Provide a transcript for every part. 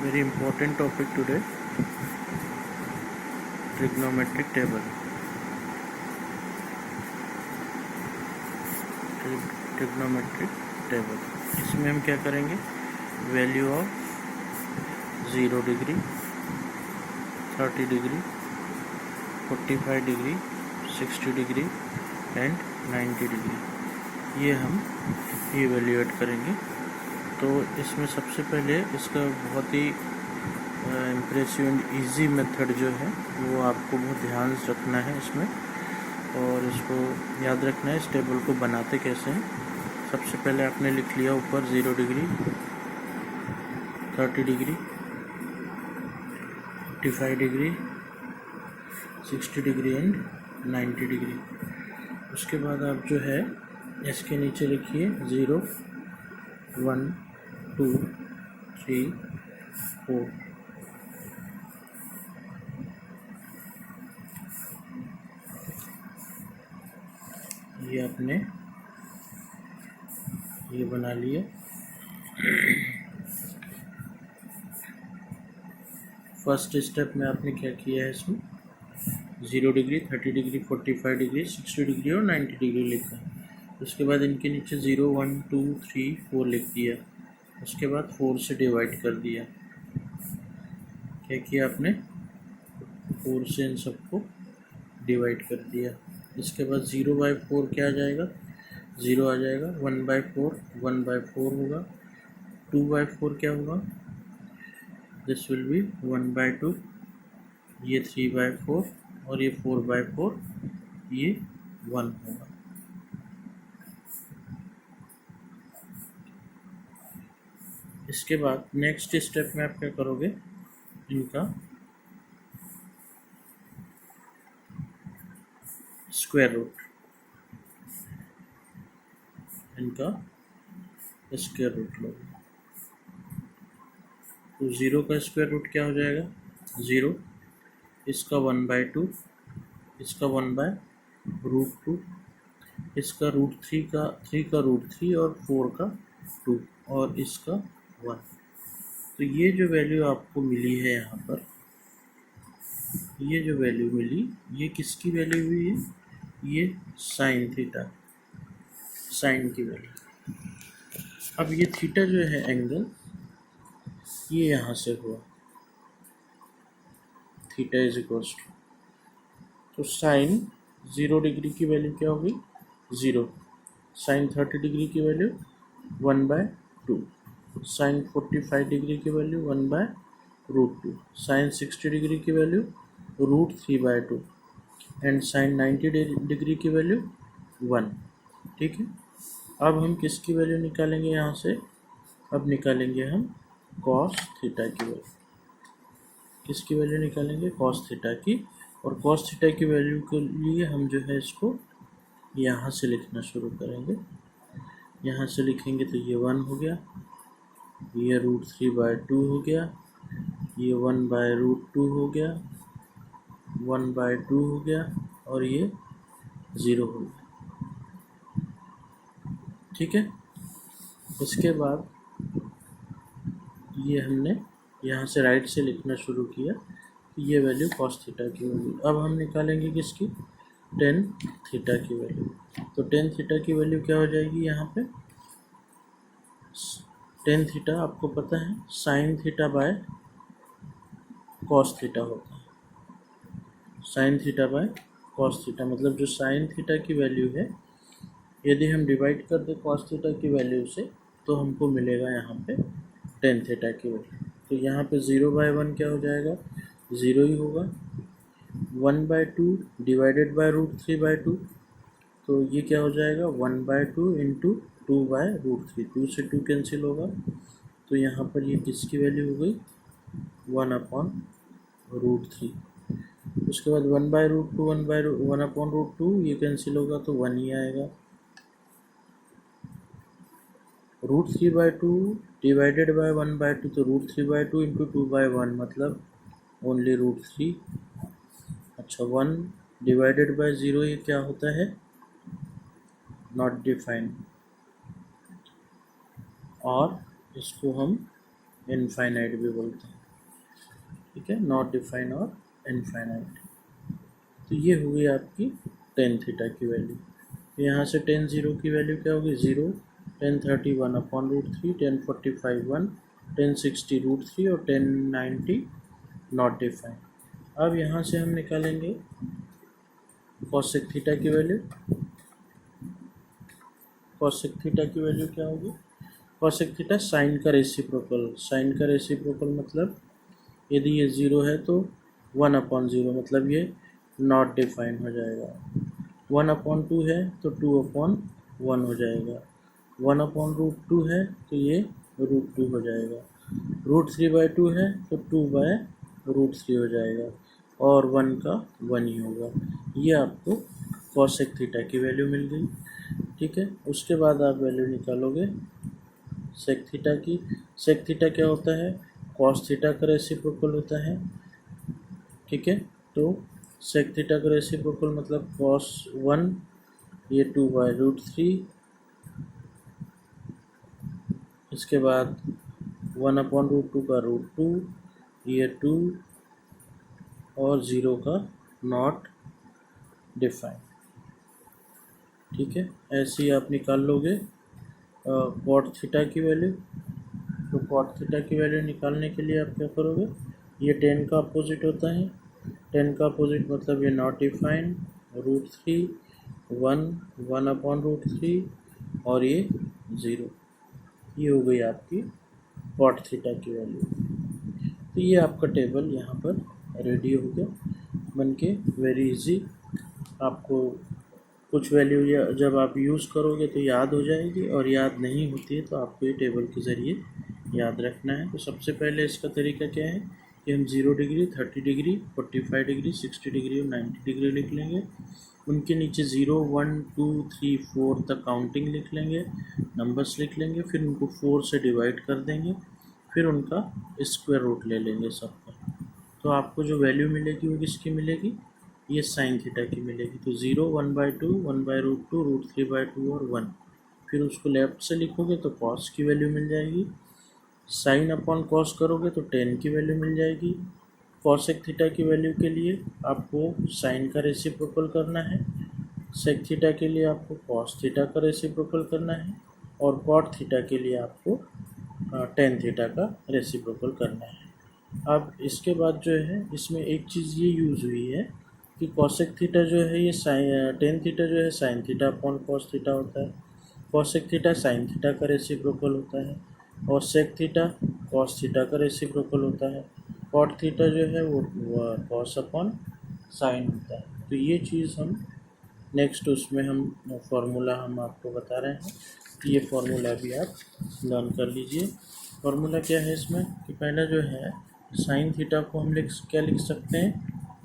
Very important topic today, trigonometric table. Trigonometric table, इसमें हम क्या करेंगे, value of 0 degree, 30 degree, 45 degree, 60 degree and 90 degree, ये हम इवेल्यूएट करेंगे। तो इसमें सबसे पहले इसका बहुत ही इम्प्रेसिव एंड ईजी मेथड जो है वो आपको बहुत ध्यान से रखना है इसमें, और इसको याद रखना है इस टेबल को बनाते कैसे हैं। सबसे पहले आपने लिख लिया ऊपर 0 degree, 30 degree, 45 degree, 60 degree and 90 degree. उसके बाद आप जो है इसके नीचे लिखिए 0, 1, 2, 3, 4। ये आपने ये बना लिए। फर्स्ट स्टेप में आपने क्या किया है, इसमें 0 डिग्री, 30 डिग्री, 45 डिग्री, 60 डिग्री और 90 डिग्री लिखा। उसके बाद इनके नीचे 0, 1, 2, 3, 4 लिख दिया। उसके बाद 4 से डिवाइड कर दिया। क्या किया आपने, 4 से इन सबको डिवाइड कर दिया। इसके बाद 0/4 क्या आ जाएगा, 0 आ जाएगा। 1/4 1/4 होगा। 2/4 क्या होगा, दिस विल बी 1/2। ये 3/4 और ये 4/4, ये 1 होगा। इसके बाद नेक्स्ट स्टेप में आप क्या करोगे, इनका स्क्वायर रूट, इनका स्क्वायर रूट लोगे। तो 0 का स्क्वायर रूट क्या हो जाएगा, 0। इसका 1/2, इसका 1/√2, इसका √3 का 3 का √3 और 4 का 2 और इसका 1। तो ये जो वैल्यू आपको मिली है यहाँ पर, ये जो वैल्यू मिली, ये किसकी वैल्यू हुई है, ये साइन थीटा, साइन की वैल्यू। अब ये थीटा जो है एंगल, ये यहाँ से हुआ थीटा इज इक्वल्स टू, तो साइन 0 डिग्री की वैल्यू क्या होगी, 0। साइन 30 डिग्री की वैल्यू 1/2। साइन 45 डिग्री की वैल्यू 1/√2। साइन 60 डिग्री की वैल्यू √3/2 एंड साइन 90 डिग्री की वैल्यू 1। ठीक है। अब हम किसकी वैल्यू निकालेंगे यहाँ से, अब निकालेंगे हम कॉस थीटा की वैल्यू। किसकी वैल्यू निकालेंगे, कॉस थीटा की। और कॉस थीटा की वैल्यू के लिए हम जो है इसको यहाँ से लिखना शुरू करेंगे। यहाँ से लिखेंगे तो ये 1 हो गया, ये √3/2 हो गया, ये 1/√2 हो गया, 1/2 हो गया और ये 0 हो गया। ठीक है। इसके बाद ये हमने यहाँ से राइट से लिखना शुरू किया कि ये वैल्यू कॉस थीटा की होगी। अब हम निकालेंगे किसकी, टेन थीटा की वैल्यू। तो टेन थीटा की वैल्यू क्या हो जाएगी, यहाँ पे टेन थीटा आपको पता है sine theta by cos theta होता है। Sine theta by cos theta मतलब जो साइन थीटा की वैल्यू है, यदि हम डिवाइड कर दें कॉस थीटा की वैल्यू से, तो हमको मिलेगा यहाँ पे टेन थीटा की वैल्यू। तो यहाँ पे 0/1 क्या हो जाएगा, 0 ही होगा। 1/2 डिवाइडेड बाय √3/2, तो ये क्या हो जाएगा, 1/2 इंटू 2/√3। 2 से 2 कैंसिल होगा, तो यहाँ पर ये किसकी वैल्यू हो गई, 1/√3। उसके बाद 1/√2 1/√2 ये कैंसिल होगा तो 1 ही आएगा। √3/2 डिवाइडेड बाय 1/2, तो √3/2 इंटू 2/1 मतलब ओनली √3। अच्छा, 1 डिवाइडेड बाय 0 ये क्या होता है, नॉट डिफाइंड। और इसको हम इनफाइनाइट भी बोलते हैं, ठीक है, नॉट डिफाइन और इनफाइनाइट। तो ये हुई आपकी टेन थीटा की वैल्यू। यहाँ से टेन ज़ीरो की वैल्यू क्या होगी, ज़ीरो, 1031 अपॉन √3, 1045 1, 1060 √3 और 1090 नॉट डिफाइन। अब यहाँ से हम निकालेंगे कॉसेक थीटा की वैल्यू। कॉसेक थीटा की वैल्यू क्या होगी, कॉसेक थीटा साइन का रेसिप्रोकल। साइन का रेसिप्रोकल मतलब यदि ये ज़ीरो है तो 1/0, मतलब ये नॉट डिफाइन हो जाएगा। 1/2 है तो 2/1 हो जाएगा। 1/√2 है तो ये √2 हो जाएगा। √3/2 है तो 2/√3 हो जाएगा, और 1 का 1 ही होगा। ये आपको कॉसेक थीटा की वैल्यू मिल गई, ठीक है। उसके बाद आप वैल्यू निकालोगे सेक थीटा की। सेक थीटा क्या होता है, कॉस थीटा का रेसिप्रोकल होता है, ठीक है। तो सेक थीटा का रेसिप्रोकल मतलब cos 1, ये 2/√3, इसके बाद 1/√2 का √2, ये 2 और 0 का नॉट डिफाइन, ठीक है। ऐसे ही आप निकाल लोगे कॉट थीटा की वैल्यू। तो कॉट थीटा की वैल्यू निकालने के लिए आप क्या करोगे, ये 10 का अपोजिट होता है, 10 का अपोजिट मतलब ये नॉट डिफाइन, √3, 1, 1/√3 और ये 0। ये हो गई आपकी कॉट थीटा की वैल्यू। तो ये आपका टेबल यहाँ पर रेडी हो गया बनके, वेरी इजी। आपको कुछ वैल्यू जब आप यूज़ करोगे तो याद हो जाएगी, और याद नहीं होती है तो आपको ये टेबल के ज़रिए याद रखना है। तो सबसे पहले इसका तरीका क्या है कि हम 0 डिग्री, 30 डिग्री, 45 डिग्री, 60 डिग्री और 90 डिग्री लिख लेंगे। उनके नीचे 0, 1, 2, 3, 4 तक काउंटिंग लिख लेंगे, नंबर्स लिख लेंगे, फिर उनको 4 से डिवाइड कर देंगे, फिर उनका स्क्वायर रूट ले लेंगे सबका। तो आपको जो वैल्यू मिलेगी वो किसकी मिलेगी, ये साइन थीटा की मिलेगी। तो 0, 1/2, 1/√2, √3/2 और 1। फिर उसको लेफ्ट से लिखोगे तो कॉस की वैल्यू मिल जाएगी। साइन अपॉन कॉस करोगे तो 10 की वैल्यू मिल जाएगी। कॉसेक थीटा की वैल्यू के लिए आपको साइन का रेसिप्रोकल करना है, सेक थीटा के लिए आपको कॉस थीटा का रेसिप्रोकल करना है, और कॉट थीटा के लिए आपको टेन थीटा का रेसिप्रोकल करना है। अब इसके बाद जो है इसमें एक चीज़ ये यूज़ हुई है कि कॉसेक थीटा जो है ये टेन थीटा जो है sine theta upon cos theta होता है, कॉसेक थीटा साइन थीटा का रेसिप्रोकल होता है, और सेक थीटा कॉस थीटा का रेसिप्रोकल होता है, कॉट थीटा जो है वो कॉस अपॉन साइन होता है। तो ये चीज़ हम नेक्स्ट उसमें हम फार्मूला हम आपको बता रहे हैं, ये फार्मूला भी आप लर्न कर लीजिए। फार्मूला क्या है इसमें कि पहला जो है साइन थीटा को हम क्या लिख सकते हैं,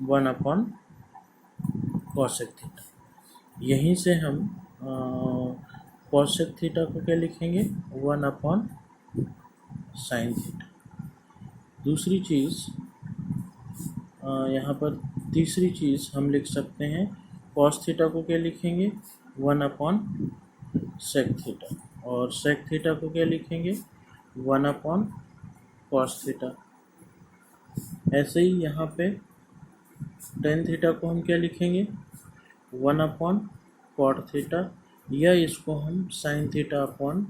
1/cosec थीटा। यहीं से हम cosec थीटा को क्या लिखेंगे, 1/sin थीटा। दूसरी चीज़ यहाँ पर तीसरी चीज़ हम लिख सकते हैं, cos थीटा को क्या लिखेंगे, 1/sec थीटा, और sec थीटा को क्या लिखेंगे, 1/cos थीटा। ऐसे ही यहाँ पे टेन थीटा को हम क्या लिखेंगे, 1/cot थीटा, या इसको हम sine theta upon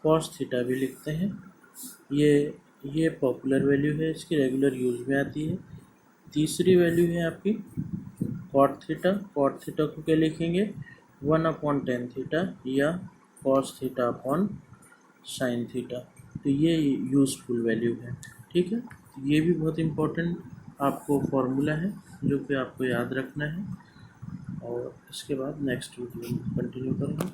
cos theta भी लिखते हैं। ये पॉपुलर वैल्यू है, इसकी रेगुलर यूज में आती है। तीसरी वैल्यू है आपकी कॉट थीटा। कॉट थीटा को क्या लिखेंगे, 1/tan थीटा, या cos theta upon sine theta. तो ये यूज़फुल वैल्यू है, ठीक है। ये भी बहुत इम्पोर्टेंट आपको फॉर्मूला है जो कि आपको याद रखना है, और इसके बाद नेक्स्ट वीडियो में कंटिन्यू करेंगे।